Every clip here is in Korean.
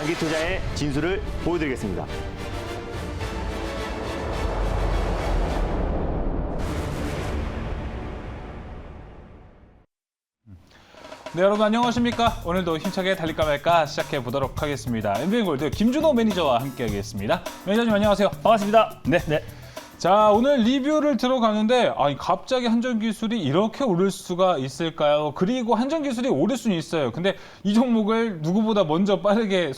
장기투자의 진수를 보여드리겠습니다. 네, 여러분 안녕하십니까? 오늘도 힘차게 달릴까 말까 시작해 보도록 하겠습니다. MBN골드 김준호 매니저와 함께하겠습니다. 매니저님 안녕하세요. 반갑습니다. 네. 자, 오늘 리뷰를 들어가는데 갑자기 한전기술이 이렇게 오를 수가 있을까요? 그리고 한전기술이 오를 수는 있어요. 근데 이 종목을 누구보다 먼저 빠르게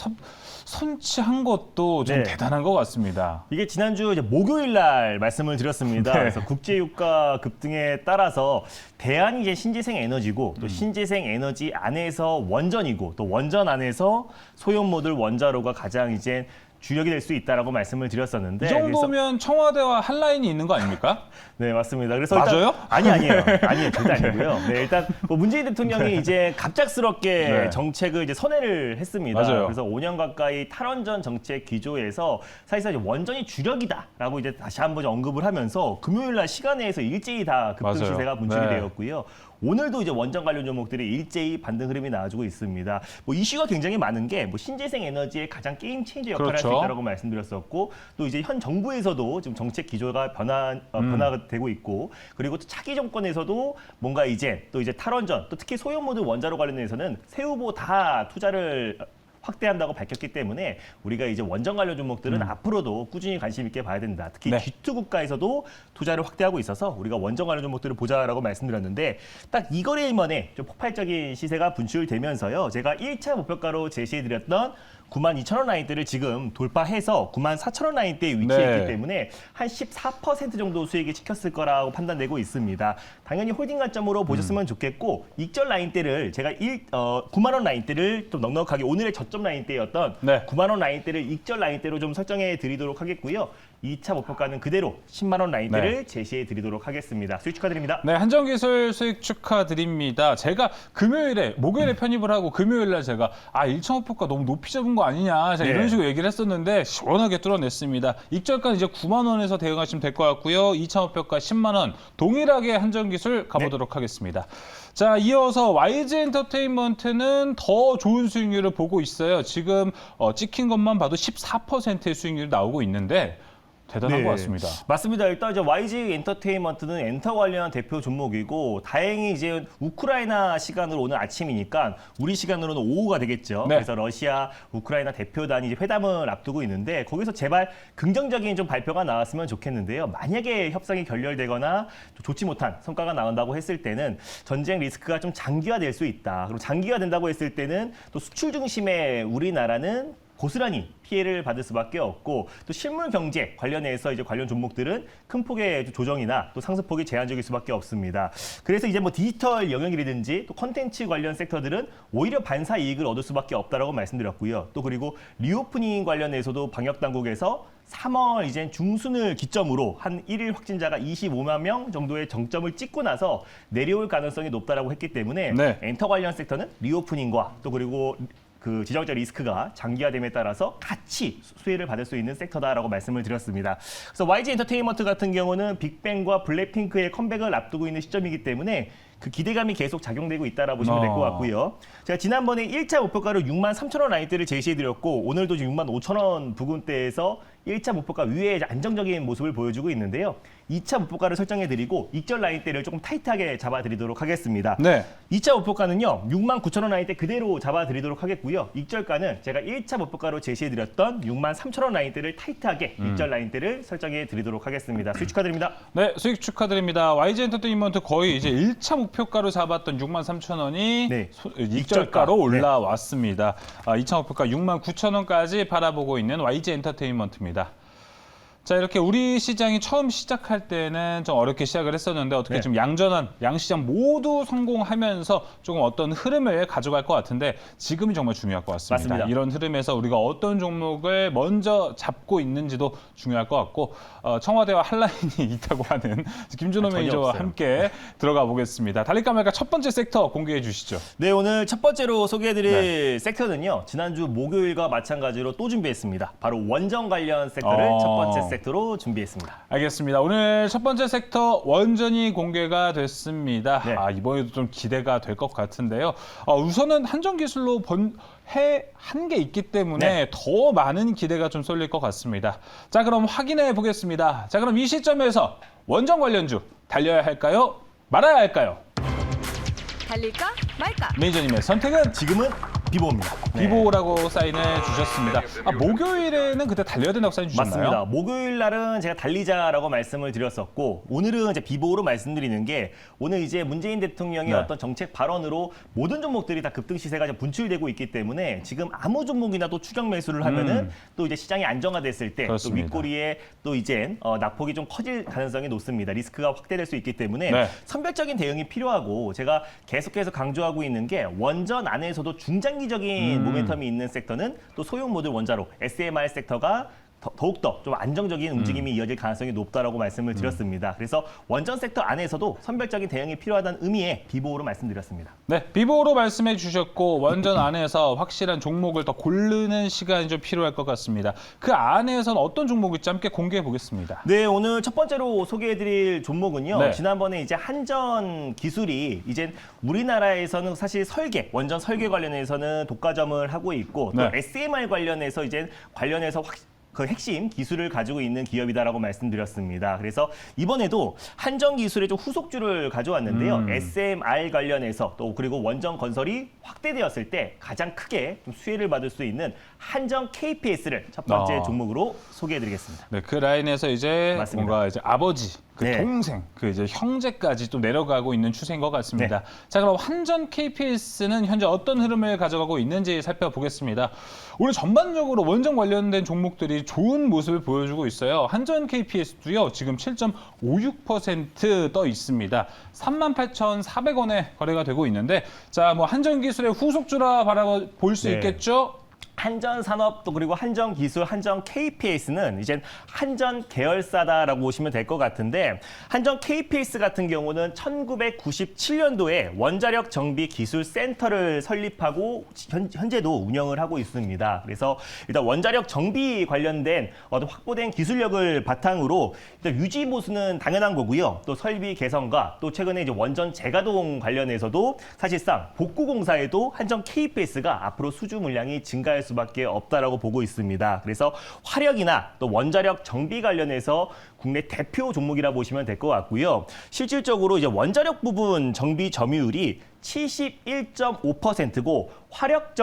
선취한 것도 좀 네. 대단한 것 같습니다. 이게 지난주 이제 목요일 날 말씀을 드렸습니다. 네. 그래서 국제유가 급등에 따라서 대안이 이제 신재생 에너지고 또 신재생 에너지 안에서 원전이고 또 원전 안에서 소형모듈 원자로가 가장 이제 주력이 될 수 있다라고 말씀을 드렸었는데 이 정도면 청와대와 한 라인이 있는 거 아닙니까? 네, 맞습니다. 그래서 맞아요? 아니에요. 절대 아니고요. 네, 일단 뭐 문재인 대통령이 이제 갑작스럽게 네. 정책을 이제 선회를 했습니다. 맞아요. 그래서 5년 가까이 탈원전 정책 기조에서 사실상 이제 원전이 주력이다라고 이제 다시 한번 언급을 하면서 금요일 날 시간에서 일제히 다 급등 맞아요. 시세가 분출이 네. 되었고요. 오늘도 이제 원전 관련 종목들이 일제히 반등 흐름이 나와주고 있습니다. 뭐 이슈가 굉장히 많은 게 뭐 신재생 에너지의 가장 게임 체인저 역할을 할 수 그렇죠. 있다라고 말씀드렸었고 또 이제 현 정부에서도 지금 정책 기조가 변화가 되고 있고 그리고 또 차기 정권에서도 뭔가 이제 또 이제 탈원전 또 특히 소형모듈 원자로 관련해서는 새 후보 다 투자를 확대한다고 밝혔기 때문에 우리가 이제 원전 관련 종목들은 앞으로도 꾸준히 관심 있게 봐야 된다. 특히 네. G2 국가에서도 투자를 확대하고 있어서 우리가 원전 관련 종목들을 보자라고 말씀드렸는데 딱 이 거래일만에 좀 폭발적인 시세가 분출되면서요. 제가 1차 목표가로 제시해드렸던 92,000원 라인대를 지금 돌파해서 94,000원 라인대에 위치했기 네. 때문에 한 14% 정도 수익이 찍혔을 거라고 판단되고 있습니다. 당연히 홀딩 관점으로 보셨으면 좋겠고 익절 라인대를 제가 9만 원 라인대를 좀 넉넉하게 오늘의 저점 라인대였던 네. 9만 원 라인대를 익절 라인대로 좀 설정해 드리도록 하겠고요. 2차 목표가는 그대로 10만 원 라인대를 제시해 드리도록 하겠습니다. 수익 축하드립니다. 네, 한전기술 수익 축하드립니다. 제가 목요일에 편입을 하고 금요일날 제가 1차 목표가 너무 높이 잡은 거 아니냐 제가 네. 이런 식으로 얘기를 했었는데 시원하게 뚫어냈습니다. 익절가는 이제 9만 원에서 대응하시면 될 것 같고요. 2차 목표가 10만 원 동일하게 한전기술 가보도록 하겠습니다. 자, 이어서 YG 엔터테인먼트는 더 좋은 수익률을 보고 있어요. 지금 찍힌 것만 봐도 14%의 수익률이 나오고 있는데 대단한 것 같습니다. 맞습니다. 일단 이제 YG 엔터테인먼트는 엔터 관련 대표 종목이고 다행히 이제 우크라이나 시간으로 오늘 아침이니까 우리 시간으로는 오후가 되겠죠. 네. 그래서 러시아, 우크라이나 대표단이 이제 회담을 앞두고 있는데 거기서 제발 긍정적인 좀 발표가 나왔으면 좋겠는데요. 만약에 협상이 결렬되거나 좋지 못한 성과가 나온다고 했을 때는 전쟁 리스크가 좀 장기화될 수 있다. 그리고 장기화된다고 했을 때는 또 수출 중심의 우리나라는 고스란히 피해를 받을 수밖에 없고 또 실물 경제 관련해서 이제 관련 종목들은 큰 폭의 조정이나 또 상승폭이 제한적일 수밖에 없습니다. 그래서 이제 뭐 디지털 영역이라든지 또 콘텐츠 관련 섹터들은 오히려 반사 이익을 얻을 수밖에 없다라고 말씀드렸고요. 또 그리고 리오프닝 관련해서도 방역 당국에서 3월 이제 중순을 기점으로 한 1일 확진자가 25만 명 정도의 정점을 찍고 나서 내려올 가능성이 높다라고 했기 때문에 네. 엔터 관련 섹터는 리오프닝과 또 그리고 그 지정적 리스크가 장기화됨에 따라서 같이 수혜를 받을 수 있는 섹터다라고 말씀을 드렸습니다. 그래서 YG 엔터테인먼트 같은 경우는 빅뱅과 블랙핑크의 컴백을 앞두고 있는 시점이기 때문에 그 기대감이 계속 작용되고 있다라고 보시면 될 것 같고요. 제가 지난번에 1차 목표가로 63,000원 라인대를 제시해드렸고 오늘도 지금 65,000원 부근대에서 1차 목표가 위에 안정적인 모습을 보여주고 있는데요. 2차 목표가를 설정해드리고 익절 라인대를 조금 타이트하게 잡아드리도록 하겠습니다. 네. 2차 목표가는요. 69,000원 라인대 그대로 잡아드리도록 하겠고요. 익절가는 제가 1차 목표가로 제시해드렸던 63,000원 라인대를 타이트하게 익절 라인대를 설정해드리도록 하겠습니다. 수익 축하드립니다. 네, 수익 축하드립니다. YG 엔터테인먼트 거의 이제 1차 목표가로 잡았던 63,000원이 네. 익절가로 네. 올라왔습니다. 2차 목표가 69,000원까지 바라보고 있는 YG 엔터테인먼트입니다. 자, 이렇게 우리 시장이 처음 시작할 때는 좀 어렵게 시작을 했었는데 어떻게 네. 좀 양전환, 양시장 모두 성공하면서 조금 어떤 흐름을 가져갈 것 같은데 지금이 정말 중요할 것 같습니다. 맞습니다. 이런 흐름에서 우리가 어떤 종목을 먼저 잡고 있는지도 중요할 것 같고 청와대와 한 라인이 있다고 하는 김준호 전혀 매니저와 없어요. 함께 들어가 보겠습니다. 달릴까 말까 첫 번째 섹터 공개해 주시죠. 네, 오늘 첫 번째로 소개해드릴 섹터는요. 지난주 목요일과 마찬가지로 또 준비했습니다. 바로 원전 관련 섹터를 첫 번째 섹터로 준비했습니다. 알겠습니다. 오늘 첫 번째 섹터 원전이 공개가 됐습니다. 네. 이번에도 좀 기대가 될 것 같은데요. 우선은 한전 기술로 한 게 있기 때문에 네. 더 많은 기대가 좀 쏠릴 것 같습니다. 자, 그럼 확인해 보겠습니다. 자, 그럼 이 시점에서 원전 관련주 달려야 할까요? 말아야 할까요? 달릴까 말까? 매니저님의 선택은 지금은 비보입니다. 네. 비보라고 사인을 주셨습니다. 목요일에는 그때 달려야 된다고 사인 주셨나요? 맞습니다. 목요일 날은 제가 달리자라고 말씀을 드렸었고 오늘은 이제 비보로 말씀드리는 게 오늘 이제 문재인 대통령의 네. 어떤 정책 발언으로 모든 종목들이 다 급등 시세가 좀 분출되고 있기 때문에 지금 아무 종목이나 또 추격 매수를 하면은 또 이제 시장이 안정화됐을 때 또 그렇습니다. 윗꼬리에 또 이제 낙폭이 좀 커질 가능성이 높습니다. 리스크가 확대될 수 있기 때문에 네. 선별적인 대응이 필요하고 제가 계속해서 강조하고 있는 게 원전 안에서도 중장기적인 모멘텀이 있는 섹터는 또 소형 모듈 원자로 SMR 섹터가 더욱더 좀 안정적인 움직임이 이어질 가능성이 높다라고 말씀을 드렸습니다. 그래서 원전 섹터 안에서도 선별적인 대응이 필요하다는 의미의 비보로 말씀드렸습니다. 네, 비보로 말씀해 주셨고 원전 안에서 확실한 종목을 더 고르는 시간이 좀 필요할 것 같습니다. 그 안에서는 어떤 종목일지 함께 공개해 보겠습니다. 네, 오늘 첫 번째로 소개해드릴 종목은요. 네. 지난번에 이제 한전 기술이 이제 우리나라에서는 사실 원전 설계 관련해서는 독과점을 하고 있고 또 네. SMR 관련해서 그 핵심 기술을 가지고 있는 기업이다라고 말씀드렸습니다. 그래서 이번에도 한전 기술의 좀 후속주를 가져왔는데요. SMR 관련해서 또 그리고 원전 건설이 확대되었을 때 가장 크게 좀 수혜를 받을 수 있는 한전 KPS를 첫 번째 종목으로 소개해드리겠습니다. 네, 그 라인에서 이제 맞습니다. 뭔가 이제 아버지, 그 네. 동생, 그 이제 형제까지 또 내려가고 있는 추세인 것 같습니다. 네. 자, 그럼 한전 KPS는 현재 어떤 흐름을 가져가고 있는지 살펴보겠습니다. 오늘 전반적으로 원전 관련된 종목들이 좋은 모습을 보여주고 있어요. 한전 KPS도요, 지금 7.56% 떠 있습니다. 38,400원에 거래가 되고 있는데, 자, 뭐 한전 기술의 후속주라 바라볼 수 네. 있겠죠? 한전산업 또 그리고 한전기술, 한전 KPS는 이제 한전 계열사다라고 보시면 될 것 같은데 한전 KPS 같은 경우는 1997년도에 원자력 정비 기술 센터를 설립하고 현재도 운영을 하고 있습니다. 그래서 일단 원자력 정비 관련된 어떤 확보된 기술력을 바탕으로 일단 유지 보수는 당연한 거고요. 또 설비 개선과 또 최근에 이제 원전 재가동 관련해서도 사실상 복구 공사에도 한전 KPS가 앞으로 수주 물량이 증가할 수밖에 없다라고 보고 있습니다. 그래서 화력이나 또 원자력 정비 관련해서 국내 대표 종목이라 보시면 될 것 같고요. 실질적으로 이제 원자력 부분 정비 점유율이 71.5%고 화력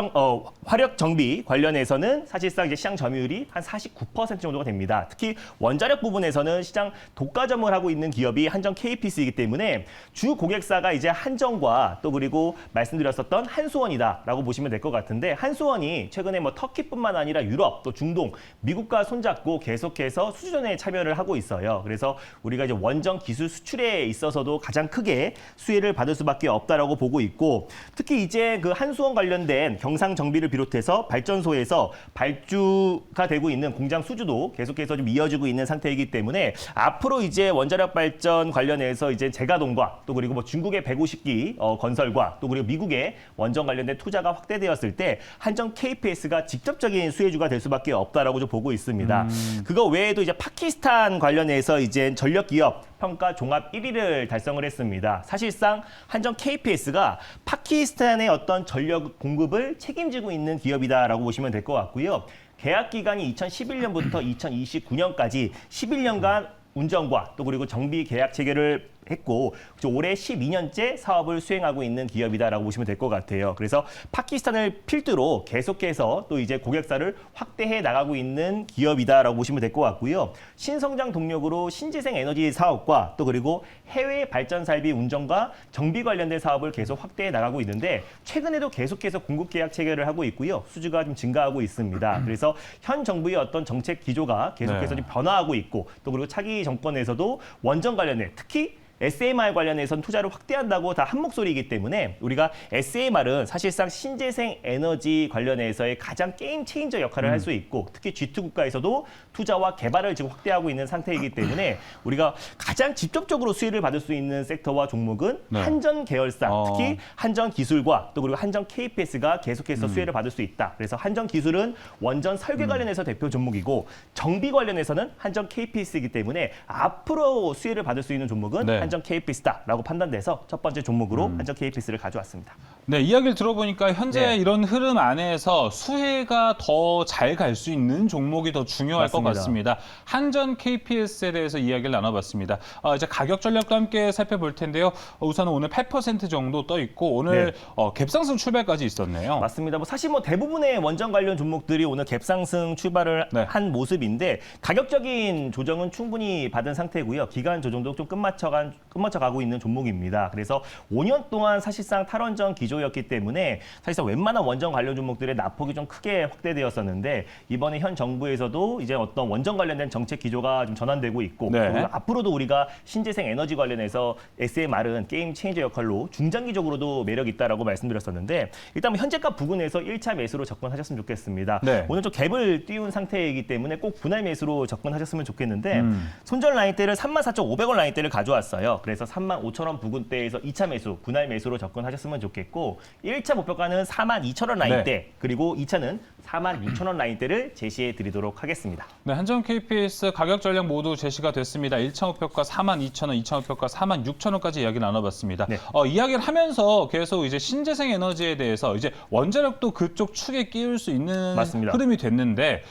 정비 관련해서는 사실상 이제 시장 점유율이 한 49% 정도가 됩니다. 특히 원자력 부분에서는 시장 독과점을 하고 있는 기업이 한전 KPS이기 때문에 주 고객사가 이제 한전과 또 그리고 말씀드렸었던 한수원이다라고 보시면 될 것 같은데 한수원이 최근에 뭐 터키뿐만 아니라 유럽 또 중동 미국과 손잡고 계속해서 수주전에 참여를 하고 있어요. 그래서 우리가 이제 원전 기술 수출에 있어서도 가장 크게 수혜를 받을 수밖에 없다라고 보고 있고 특히 이제 그 한수원 관련된 경상 정비를 비롯해서 발전소에서 발주가 되고 있는 공장 수주도 계속해서 좀 이어지고 있는 상태이기 때문에 앞으로 이제 원자력 발전 관련해서 이제 재가동과 또 그리고 뭐 중국의 150기 건설과 또 그리고 미국의 원전 관련된 투자가 확대되었을 때 한전 KPS가 직접적인 수혜주가 될 수밖에 없다라고 좀 보고 있습니다. 그거 외에도 이제 파키스탄 관련해서 이제 전력 기업 평가 종합 1위를 달성을 했습니다. 사실상 한전 KPS가 파키스탄의 어떤 전력 공급을 책임지고 있는 기업이다라고 보시면 될 것 같고요. 계약 기간이 2011년부터 2029년까지 11년간 운전과 또 그리고 정비 계약 체결을 했고 올해 12년째 사업을 수행하고 있는 기업이다라고 보시면 될 것 같아요. 그래서 파키스탄을 필두로 계속해서 또 이제 고객사를 확대해 나가고 있는 기업이다라고 보시면 될 것 같고요. 신성장 동력으로 신재생 에너지 사업과 또 그리고 해외 발전 설비 운전과 정비 관련된 사업을 계속 확대해 나가고 있는데 최근에도 계속해서 공급 계약 체결을 하고 있고요. 수주가 좀 증가하고 있습니다. 그래서 현 정부의 어떤 정책 기조가 계속해서 좀 변화하고 있고 또 그리고 차기 정권에서도 원전 관련해 특히 SMR 관련해서는 투자를 확대한다고 다 한 목소리이기 때문에 우리가 SMR은 사실상 신재생 에너지 관련해서의 가장 게임 체인저 역할을 할 수 있고 특히 G2 국가에서도 투자와 개발을 지금 확대하고 있는 상태이기 때문에 우리가 가장 직접적으로 수혜를 받을 수 있는 섹터와 종목은 네. 한전 계열사, 특히 한전 기술과 또 그리고 한전 KPS가 계속해서 수혜를 받을 수 있다. 그래서 한전 기술은 원전 설계 관련해서 대표 종목이고 정비 관련해서는 한전 KPS이기 때문에 앞으로 수혜를 받을 수 있는 종목은 네. 한전 KPS다라고 판단돼서 첫 번째 종목으로 한전 KPS를 가져왔습니다. 네, 이야기를 들어보니까 현재 네. 이런 흐름 안에서 수혜가 더 잘 갈 수 있는 종목이 더 중요할 것 맞습니다. 같습니다. 한전 KPS에 대해서 이야기를 나눠봤습니다. 이제 가격 전략도 함께 살펴볼 텐데요. 우선은 오늘 8% 정도 떠 있고 오늘 갭상승 출발까지 있었네요. 맞습니다. 사실 대부분의 원전 관련 종목들이 오늘 갭상승 출발을 네. 한 모습인데 가격적인 조정은 충분히 받은 상태고요. 기간 조정도 좀 끝마쳐가고 있는 종목입니다. 그래서 5년 동안 사실상 탈원전 기조였기 때문에 사실상 웬만한 원전 관련 종목들의 낙폭이 좀 크게 확대되었었는데 이번에 현 정부에서도 이제 어떤 원전 관련된 정책 기조가 좀 전환되고 있고 네. 그리고 앞으로도 우리가 신재생 에너지 관련해서 SMR은 게임 체인저 역할로 중장기적으로도 매력이 있다라고 말씀드렸었는데 일단 현재가 부근에서 1차 매수로 접근하셨으면 좋겠습니다. 네. 오늘 좀 갭을 띄운 상태이기 때문에 꼭 분할 매수로 접근하셨으면 좋겠는데 손절 라인대를 34,500원 라인대를 가져왔어요. 그래서 35,000원 부근대에서 2차 매수, 분할 매수로 접근하셨으면 좋겠고 1차 목표가는 42,000원 라인대 그리고 2차는 46,000원 라인대를 제시해 드리도록 하겠습니다. 네, 한전 KPS 가격 전략 모두 제시가 됐습니다. 1차 목표가 42,000원, 2차 목표가 46,000원까지 이야기 나눠봤습니다. 네. 이야기를 하면서 계속 이제 신재생 에너지에 대해서 이제 원자력도 그쪽 축에 끼울 수 있는 맞습니다. 흐름이 됐는데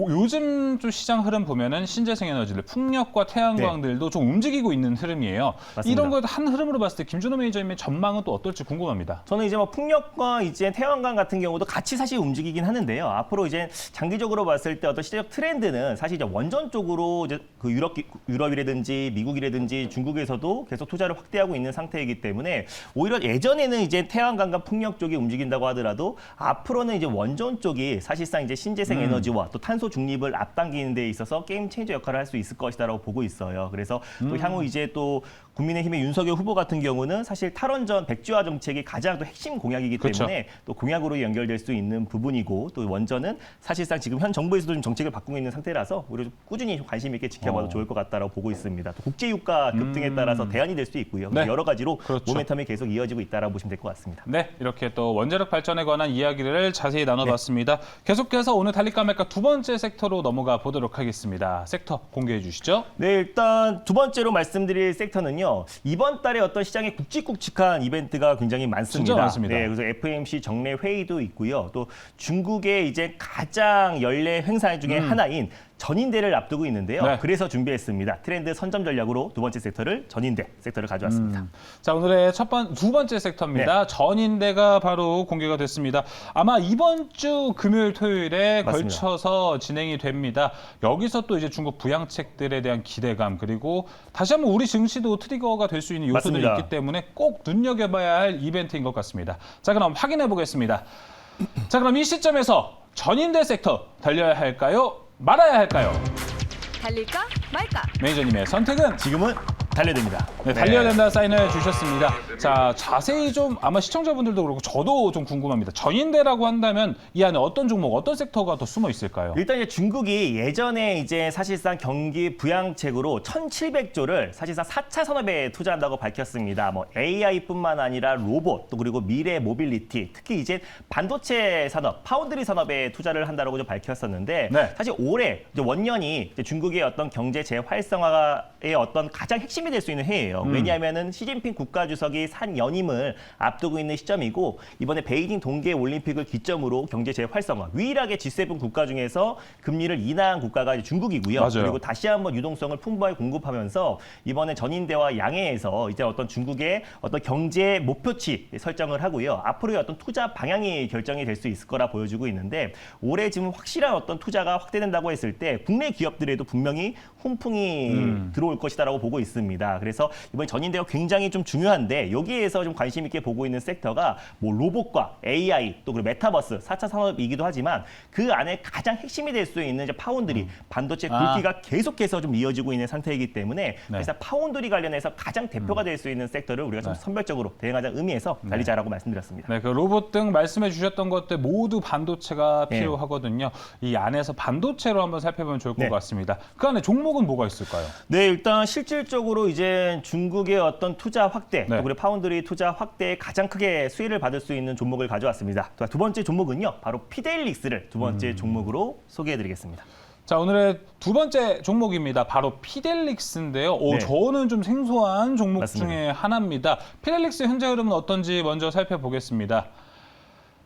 요즘 좀 시장 흐름 보면은 신재생 에너지들 풍력과 태양광들도 좀 움직이고 있는 흐름이에요. 맞습니다. 이런 걸 한 흐름으로 봤을 때 김준호 매니저님의 전망은 또 어떨지 궁금합니다. 저는 이제 풍력과 이제 태양광 같은 경우도 같이 사실 움직이긴 하는데요. 앞으로 이제 장기적으로 봤을 때 어떤 시대적 트렌드는 사실 이제 원전 쪽으로 이제 그 유럽이라든지 미국이라든지 중국에서도 계속 투자를 확대하고 있는 상태이기 때문에 오히려 예전에는 이제 태양광과 풍력 쪽이 움직인다고 하더라도 앞으로는 이제 원전 쪽이 사실상 이제 신재생 에너지와 또 탄소 중립을 앞당기는 데 있어서 게임 체인저 역할을 할 수 있을 것이다라고 보고 있어요. 그래서 또 향후 이제 또 국민의힘의 윤석열 후보 같은 경우는 사실 탈원전 백지화 정책이 가장 또 핵심 공약이기 때문에 또 공약으로 연결될 수 있는 부분이고 또 원전은 사실상 지금 현 정부에서도 좀 정책을 바꾸고 있는 상태라서 우리 꾸준히 관심 있게 지켜봐도 좋을 것 같다라고 보고 있습니다. 또 국제유가 급등에 따라서 대안이 될 수 있고요. 네. 여러 가지로 그렇죠. 모멘텀이 계속 이어지고 있다라고 보시면 될 것 같습니다. 네, 이렇게 또 원자력 발전에 관한 이야기를 자세히 나눠봤습니다. 계속해서 오늘 달릴까 말까 두 번째 섹터로 넘어가 보도록 하겠습니다. 섹터 공개해 주시죠. 네, 일단 두 번째로 말씀드릴 섹터는요. 이번 달에 어떤 시장에 굵직굵직한 이벤트가 굉장히 많습니다. 진짜 많습니다. 네, 그래서 FMC 정례 회의도 있고요. 또 중국의 이제 가장 연례 행사 중에 하나인 전인대를 앞두고 있는데요. 네. 그래서 준비했습니다. 트렌드 선점 전략으로 두 번째 섹터를 전인대 섹터를 가져왔습니다. 자, 오늘의 두 번째 섹터입니다. 전인대가 바로 공개가 됐습니다. 아마 이번 주 금요일, 토요일에 맞습니다. 걸쳐서 진행이 됩니다. 여기서 또 이제 중국 부양책들에 대한 기대감 그리고 다시 한번 우리 증시도 트리거가 될 수 있는 요소들이 맞습니다. 있기 때문에 꼭 눈여겨봐야 할 이벤트인 것 같습니다. 자, 그럼 확인해 보겠습니다. 자, 그럼 이 시점에서 전인대 섹터 달려야 할까요? 말아야 할까요? 달릴까 말까? 매니저님의 선택은 지금은 달려듭니다. 네, 달려야 된다 사인을 주셨습니다. 자, 자세히 좀 아마 시청자분들도 그렇고 저도 좀 궁금합니다. 전인대라고 한다면 이 안에 어떤 종목, 어떤 섹터가 더 숨어 있을까요? 일단 이제 중국이 예전에 이제 사실상 경기 부양책으로 1,700조를 사실상 4차 산업에 투자한다고 밝혔습니다. AI뿐만 아니라 로봇 또 그리고 미래 모빌리티, 특히 이제 반도체 산업, 파운드리 산업에 투자를 한다라고 좀 밝혔었는데 네. 사실 올해 이제 원년이 이제 중국의 어떤 경제 재활성화의 어떤 가장 핵심이 될 수 있는 해예요. 왜냐하면은 시진핑 국가주석이 산연임을 앞두고 있는 시점이고 이번에 베이징 동계 올림픽을 기점으로 경제 재활성화, 유일하게 G7 국가 중에서 금리를 인하한 국가가 이제 중국이고요. 맞아요. 그리고 다시 한번 유동성을 풍부하게 공급하면서 이번에 전인대와 양해에서 이제 어떤 중국의 어떤 경제 목표치 설정을 하고요. 앞으로의 어떤 투자 방향이 결정이 될 수 있을 거라 보여지고 있는데 올해 지금 확실한 어떤 투자가 확대된다고 했을 때 국내 기업들에도 분명히 훈풍이 들어올 것이다라고 보고 있습니다. 있습니다. 그래서 이번 전인대가 굉장히 좀 중요한데 여기에서 좀 관심 있게 보고 있는 섹터가 뭐 로봇과 AI 또 그리고 메타버스 4차 산업이기도 하지만 그 안에 가장 핵심이 될 수 있는 이제 파운드리 반도체 굵기가 계속해서 좀 이어지고 있는 상태이기 때문에 그래서 파운드리 관련해서 가장 대표가 될 수 있는 섹터를 우리가 좀 선별적으로 대응하자는 의미에서 달리자라고 말씀드렸습니다. 네, 그 로봇 등 말씀해 주셨던 것들 모두 반도체가 네. 필요하거든요. 이 안에서 반도체로 한번 살펴보면 좋을 것 네. 같습니다. 그 안에 종목은 뭐가 있을까요? 네, 일단 실질적으로 이제 중국의 어떤 투자 확대, 네. 또 그리고 파운드리 투자 확대에 가장 크게 수혜를 받을 수 있는 종목을 가져왔습니다. 두 번째 종목은요, 바로 피델릭스를 두 번째 종목으로 소개해드리겠습니다. 자, 오늘의 두 번째 종목입니다. 바로 피델릭스인데요. 네. 저는 좀 생소한 종목 맞습니다. 중에 하나입니다. 피델릭스 현재 흐름은 어떤지 먼저 살펴보겠습니다.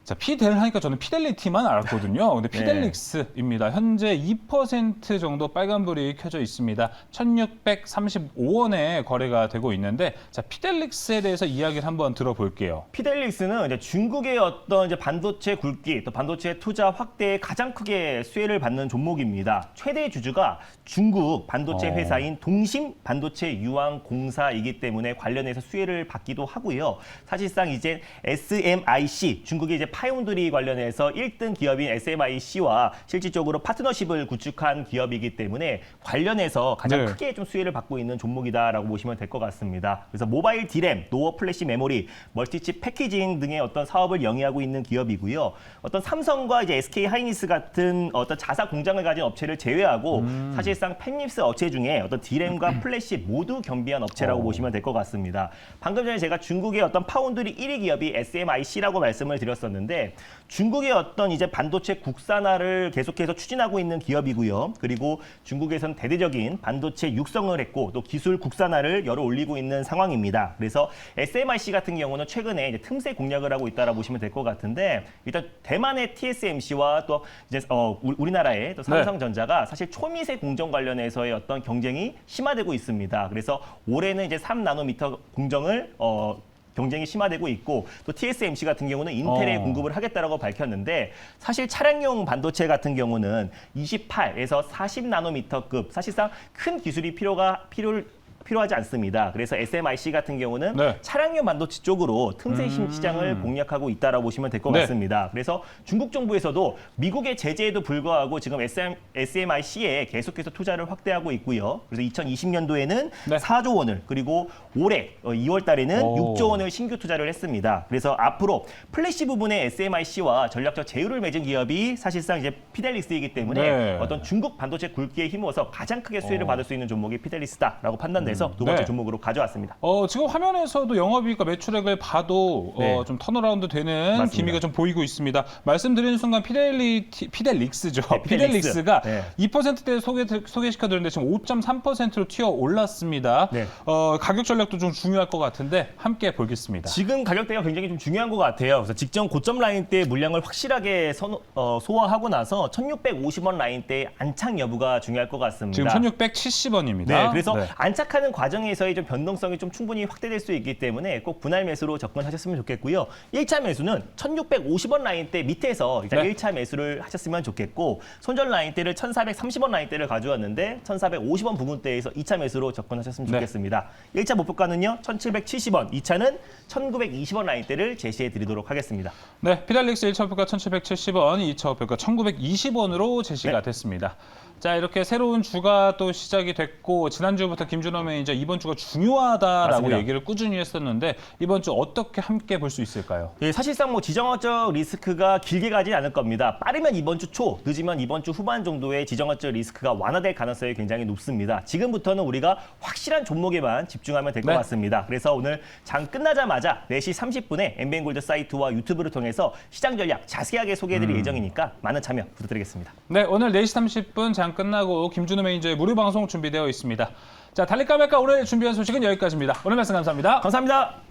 자, 피델 하니까 저는 피델리티만 알았거든요. 근데 피델릭스입니다. 현재 2% 정도 빨간불이 켜져 있습니다. 1,635원에 거래가 되고 있는데, 자, 피델릭스에 대해서 이야기를 한번 들어볼게요. 피델릭스는 이제 중국의 어떤 이제 반도체 굵기, 또 반도체 투자 확대에 가장 크게 수혜를 받는 종목입니다. 최대 주주가 중국 반도체 회사인 동심 반도체 유황공사이기 때문에 관련해서 수혜를 받기도 하고요. 사실상 이제 SMIC, 중국의 이제 파운드리 관련해서 1등 기업인 SMIC와 실질적으로 파트너십을 구축한 기업이기 때문에 관련해서 가장 크게 좀 수혜를 받고 있는 종목이다라고 보시면 될 것 같습니다. 그래서 모바일 D램, 노어 플래시 메모리, 멀티칩 패키징 등의 어떤 사업을 영위하고 있는 기업이고요. 어떤 삼성과 이제 SK 하이닉스 같은 어떤 자사 공장을 가진 업체를 제외하고 사실상 펜립스 업체 중에 어떤 D램과 플래시 모두 겸비한 업체라고 보시면 될 것 같습니다. 방금 전에 제가 중국의 어떤 파운드리 1위 기업이 SMIC라고 말씀을 드렸었는데 중국의 어떤 이제 반도체 국산화를 계속해서 추진하고 있는 기업이고요. 그리고 중국에서는 대대적인 반도체 육성을 했고 또 기술 국산화를 열어 올리고 있는 상황입니다. 그래서 SMIC 같은 경우는 최근에 이제 틈새 공략을 하고 있다라고 보시면 될 것 같은데 일단 대만의 TSMC와 또 이제 우리나라의 또 삼성전자가 사실 초미세 공정 관련해서의 어떤 경쟁이 심화되고 있습니다. 그래서 올해는 이제 3나노미터 공정을 경쟁이 심화되고 있고 또 TSMC 같은 경우는 인텔에 공급을 하겠다라고 밝혔는데 사실 차량용 반도체 같은 경우는 28에서 40나노미터급 사실상 큰 기술이 필요하지 않습니다. 그래서 SMIC 같은 경우는 차량용 반도체 쪽으로 틈새 시장을 공략하고 있다라고 보시면 될 것 같습니다. 그래서 중국 정부에서도 미국의 제재에도 불구하고 지금 SMIC에 계속해서 투자를 확대하고 있고요. 그래서 2020년도에는 4조 원을 그리고 올해 2월 달에는 6조 원을 신규 투자를 했습니다. 그래서 앞으로 플래시 부분의 SMIC와 전략적 제휴를 맺은 기업이 사실상 이제 피델릭스이기 때문에 어떤 중국 반도체 굵기에 힘입어서 가장 크게 수혜를 받을 수 있는 종목이 피델릭스다라고 판단돼서 두 번째 종목으로 가져왔습니다. 지금 화면에서도 영업이익과 매출액을 봐도 좀 턴어라운드 되는 기미가 좀 보이고 있습니다. 말씀드리는 순간 피델릭스죠. 피델릭스가 2%대 소개시켜드렸는데 지금 5.3%로 튀어 올랐습니다. 가격 전략도 좀 중요할 것 같은데 함께 보겠습니다. 지금 가격대가 굉장히 좀 중요한 것 같아요. 그래서 직전 고점 라인대 물량을 확실하게 소화하고 나서 1,650원 라인대의 안착 여부가 중요할 것 같습니다. 지금 1,670원입니다. 네, 그래서 안착하는 과정에서의 좀 변동성이 좀 충분히 확대될 수 있기 때문에 꼭 분할 매수로 접근하셨으면 좋겠고요. 1차 매수는 1,650원 라인대 밑에서 일단 1차 매수를 하셨으면 좋겠고 손절 라인대를 1,430원 라인대를 가져왔는데 1,450원 부근대에서 2차 매수로 접근하셨으면 좋겠습니다. 1차 목표가는요 1,770원, 2차는 1,920원 라인대를 제시해 드리도록 하겠습니다. 네, 피델릭스 1차 목표가 1,770원, 2차 목표가 1,920원으로 제시가 됐습니다. 자, 이렇게 새로운 주가 또 시작이 됐고 지난주부터 김준호 매니저 이번 주가 중요하다라고 맞습니다. 얘기를 꾸준히 했었는데 이번 주 어떻게 함께 볼 수 있을까요? 예, 사실상 뭐 지정학적 리스크가 길게 가지 않을 겁니다. 빠르면 이번 주 초, 늦으면 이번 주 후반 정도의 지정학적 리스크가 완화될 가능성이 굉장히 높습니다. 지금부터는 우리가 확실한 종목에만 집중하면 될 것 같습니다. 그래서 오늘 장 끝나자마자 4시 30분에 엠비엔골드 사이트와 유튜브를 통해서 시장 전략 자세하게 소개해드릴 예정이니까 많은 참여 부탁드리겠습니다. 네, 오늘 4시 30분 장 끝나고 김준호 매니저의 무료 방송 준비되어 있습니다. 자, 달릴까 말까 오늘 준비한 소식은 여기까지입니다. 오늘 말씀 감사합니다. 감사합니다.